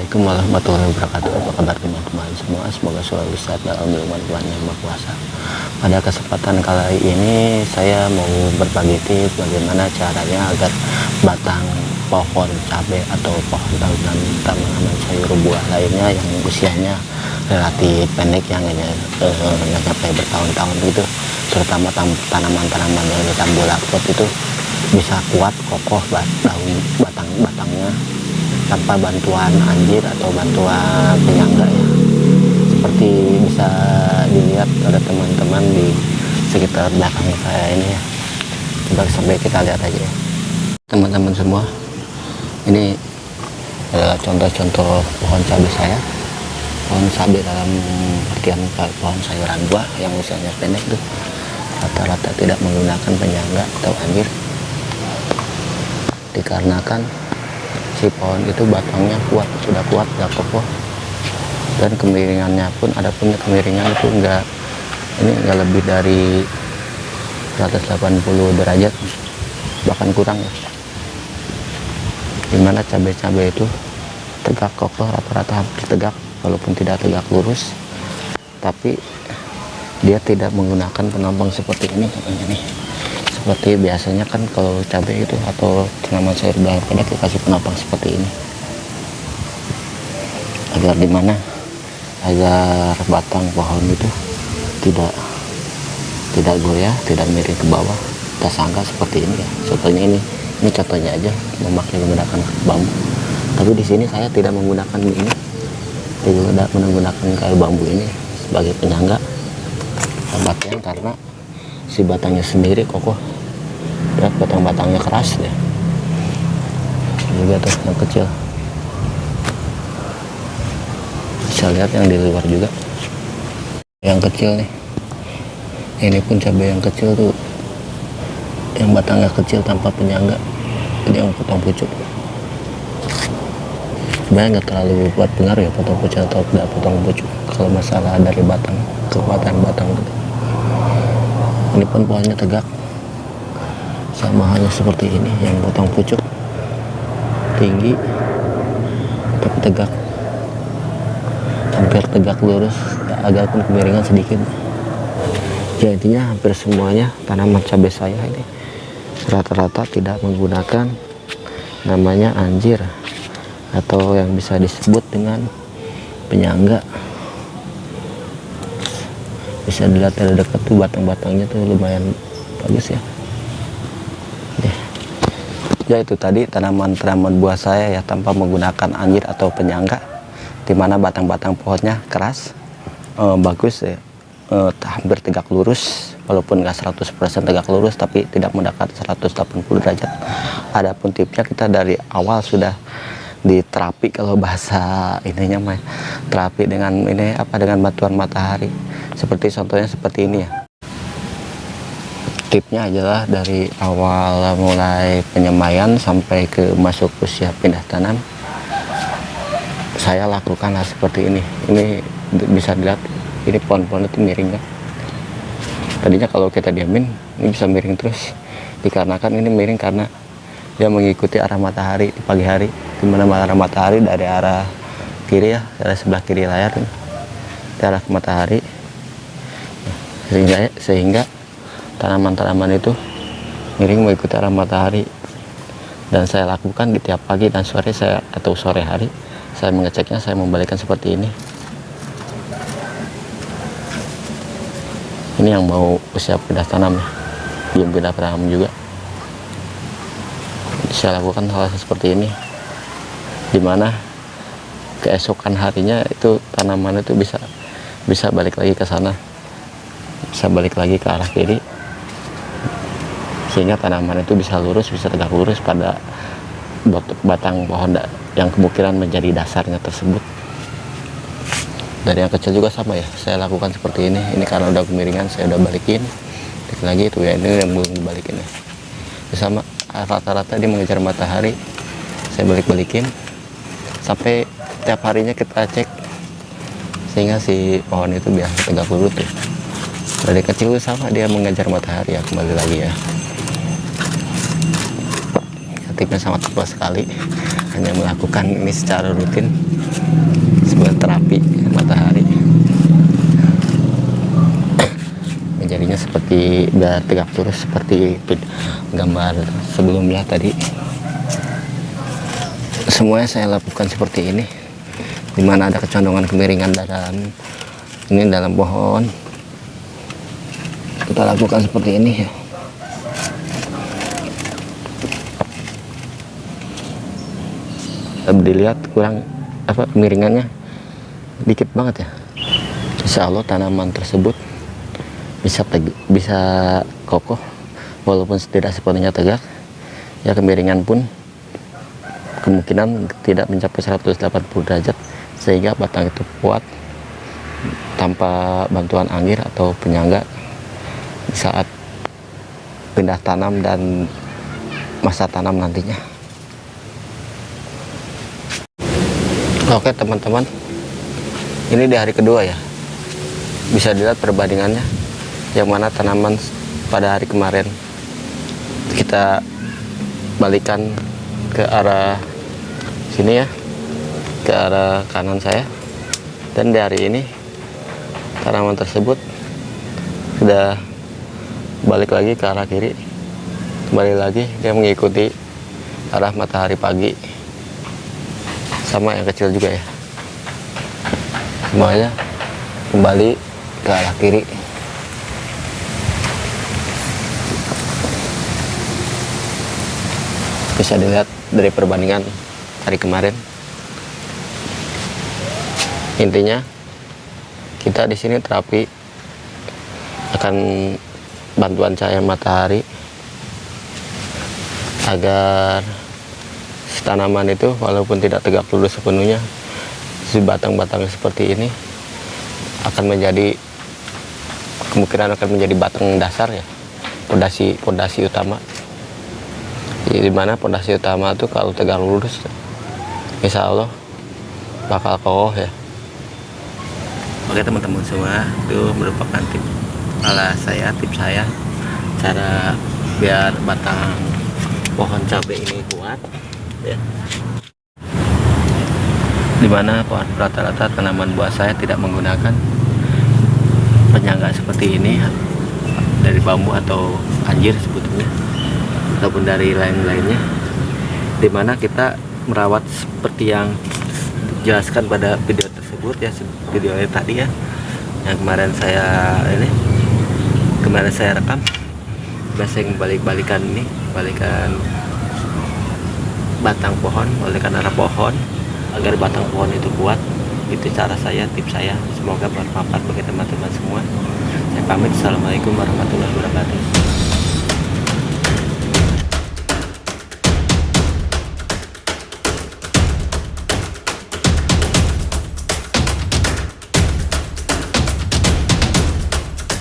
Assalamualaikum warahmatullahi wabarakatuh. Apa kabar teman-teman semua? Semoga selalu sehat dalam lindungan Tuhan Yang Maha Kuasa. Pada kesempatan kali ini saya mau berbagi tips bagaimana caranya agar batang pohon cabai atau pohon tanaman sayur buah lainnya yang usianya relatif pendek, yang nggak sampai bertahun-tahun gitu, terutama tanaman-tanaman yang di bola pot itu bisa kuat kokoh batangnya tanpa bantuan anjir atau bantuan penyangga ya, seperti bisa dilihat oleh teman-teman di sekitar belakang saya ini ya. Coba sampai kita lihat aja ya teman-teman semua. Ini adalah contoh-contoh pohon cabai saya. Pohon cabai dalam artian pohon sayuran buah yang usianya pendek tuh rata-rata tidak menggunakan penyangga atau anjir, dikarenakan si pohon itu batangnya kuat, sudah kuat, sudah kokoh, dan kemiringannya pun ada punya kemiringan itu enggak lebih dari 180 derajat, bahkan kurang ya. Dimana cabai-cabai itu tegak kokoh, rata-rata hampir tegak, walaupun tidak tegak lurus, tapi dia tidak menggunakan penampang seperti ini nih. Seperti biasanya kan kalau cabai itu atau tanaman sayur dalam pendek dikasih penampang seperti ini, agar batang pohon itu tidak goyah, tidak miring ke bawah. Kita sangka seperti ini ya. Contohnya ini contohnya aja menggunakan bambu, tapi di sini saya tidak menggunakan kayu bambu ini sebagai penyangga, tempatnya karena si batangnya sendiri kokoh. Lihat batang-batangnya keras deh. Juga tuh yang kecil, bisa lihat yang di luar juga yang kecil nih. Ini pun cabai yang kecil tuh, yang batangnya kecil tanpa penyangga, ini yang potong pucuk. Sebenarnya nggak terlalu buat pengaruh ya potong pucuk atau tidak potong pucuk kalau masalah dari batang, kekuatan batang gitu. Ini pun pohonnya tegak, sama halnya seperti ini, yang potong pucuk tinggi tapi tegak, hampir tegak lurus, agak pun kemiringan sedikit ya. Intinya hampir semuanya tanaman cabai saya ini rata-rata tidak menggunakan namanya anjir atau yang bisa disebut dengan penyangga. Bisa dilihat dari dekat tuh batang-batangnya tuh lumayan bagus ya. Ya itu tadi tanaman-tanaman buah saya ya, tanpa menggunakan anjir atau penyangga, dimana batang-batang pohonnya keras, bagus ya, hampir tegak lurus, walaupun nggak 100% tegak lurus tapi tidak mendekat 180 derajat. Adapun tipsnya, kita dari awal sudah diterapi, kalau bahasa ininya mah terapi dengan dengan bantuan matahari, seperti contohnya seperti ini ya. Tipnya adalah dari awal mulai penyemaian sampai ke masuk usia pindah tanam, saya lakukan hal seperti ini. Ini bisa dilihat, ini pohon-pohon itu miring kan. Tadinya kalau kita diamin ini bisa miring terus, dikarenakan ini miring karena dia mengikuti arah matahari di pagi hari, dimana arah matahari dari arah kiri ya, dari sebelah kiri layar ini, dari arah matahari, sehingga tanaman-tanaman itu miring mengikuti arah matahari. Dan saya lakukan di tiap pagi dan sore atau sore hari saya mengeceknya, saya membalikkan seperti ini. Ini yang mau usia pindah tanam ya, belum pindah tanam juga. Saya lakukan hal seperti ini, dimana keesokan harinya itu tanaman itu bisa balik lagi ke sana, bisa balik lagi ke arah kiri, sehingga tanaman itu bisa lurus, bisa tegak lurus pada batang pohon yang kemungkinan menjadi dasarnya tersebut. Dari yang kecil juga sama ya, saya lakukan seperti ini. Ini karena udah kemiringan, saya udah balikin lagi itu ya, ini yang belum dibalikin ya. Sama rata-rata dia mengejar matahari, saya balikin sampai tiap harinya kita cek, sehingga si pohon itu biasa tegak lurus ya. Dari kecil sama dia mengejar matahari ya, kembali lagi ya. Tipnya sangat simpel sekali, hanya melakukan ini secara rutin sebuah terapi matahari. Jadinya seperti biar tegak lurus seperti gambar sebelumnya tadi. Semuanya saya lakukan seperti ini, dimana ada kecondongan kemiringan dalam pohon, kita lakukan seperti ini ya. Dilihat kurang kemiringannya dikit banget ya. Insya Allah tanaman tersebut bisa kokoh walaupun tidak sepenuhnya tegak ya. Kemiringan pun kemungkinan tidak mencapai 180 derajat, sehingga batang itu kuat tanpa bantuan anggir atau penyangga saat pindah tanam dan masa tanam nantinya. Oke teman-teman, ini di hari kedua ya, bisa dilihat perbandingannya, yang mana tanaman pada hari kemarin kita balikan ke arah sini ya, ke arah kanan saya, dan di hari ini tanaman tersebut sudah balik lagi ke arah kiri, kembali lagi dia mengikuti arah matahari pagi. Sama yang kecil juga ya, semuanya kembali ke arah kiri. Bisa dilihat dari perbandingan hari kemarin. Intinya kita di sini terapi akan bantuan cahaya matahari agar tanaman itu walaupun tidak tegak lurus sepenuhnya, si batang-batang seperti ini akan menjadi, kemungkinan akan menjadi batang dasar ya, pondasi utama. Jadi dimana pondasi utama itu kalau tegak lurus, insya Allah bakal kokoh ya. Oke teman-teman semua, itu merupakan tips saya cara biar batang pohon cabai ini kuat ya. Dimana rata-rata tanaman buah saya tidak menggunakan penyangga seperti ini dari bambu atau anjir sebetulnya, ataupun dari lain-lainnya, dimana kita merawat seperti yang dijelaskan pada video tersebut ya, video yang tadi ya, yang kemarin saya rekam. Saya balikan batang pohon, balikan arah pohon agar batang pohon itu kuat. Itu tips saya, semoga bermanfaat bagi teman-teman semua. Saya pamit. Assalamualaikum warahmatullahi wabarakatuh.